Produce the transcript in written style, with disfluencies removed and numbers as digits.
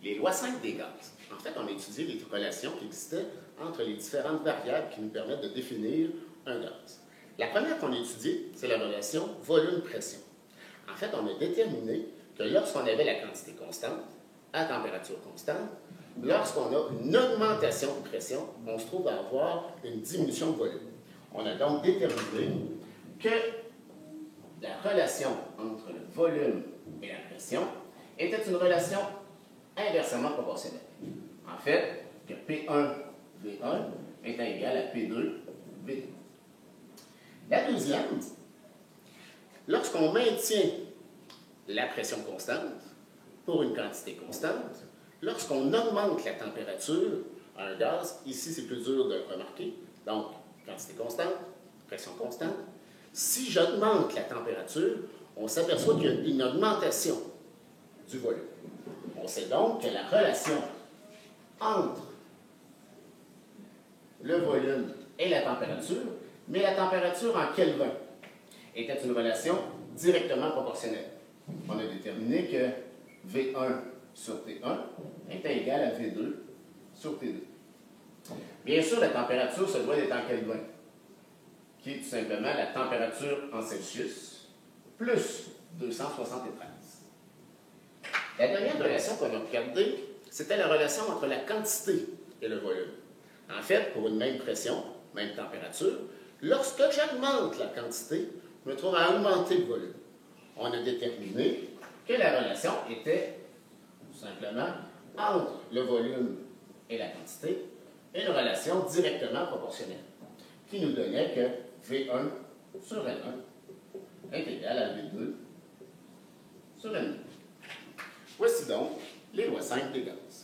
Les lois 5 des gaz. En fait, on a étudié les relations qui existaient entre les différentes variables qui nous permettent de définir un gaz. La première qu'on a étudiée, c'est la relation volume-pression. En fait, on a déterminé que lorsqu'on avait la quantité constante, à température constante, lorsqu'on a une augmentation de pression, on se trouve à avoir une diminution de volume. On a donc déterminé que la relation entre le volume et la pression était une relation inversement proportionnelle. En fait, que P1 V1 était égal à P2 V2. La deuxième, lorsqu'on maintient la pression constante pour une quantité constante, lorsqu'on augmente la température à un gaz, ici c'est plus dur de le remarquer, donc quantité constante, pression constante, si j'augmente la température, on s'aperçoit qu'il y a une augmentation du volume. On sait donc que la relation entre le volume et la température, mais la température en Kelvin, était une relation directement proportionnelle. On a déterminé que V1 sur T1 était égal à V2 sur T2. Bien sûr, la température se doit d'être en Kelvin, qui est tout simplement la température en Celsius, plus 273. La dernière relation qu'on a regardée, c'était la relation entre la quantité et le volume. En fait, pour une même pression, même température, lorsque j'augmente la quantité, je me trouve à augmenter le volume. On a déterminé que la relation était tout simplement entre le volume et la quantité, une relation directement proportionnelle, qui nous donnait que V1 sur N1 est égal à V2 sur N2. Voici donc les lois 5 des gaz.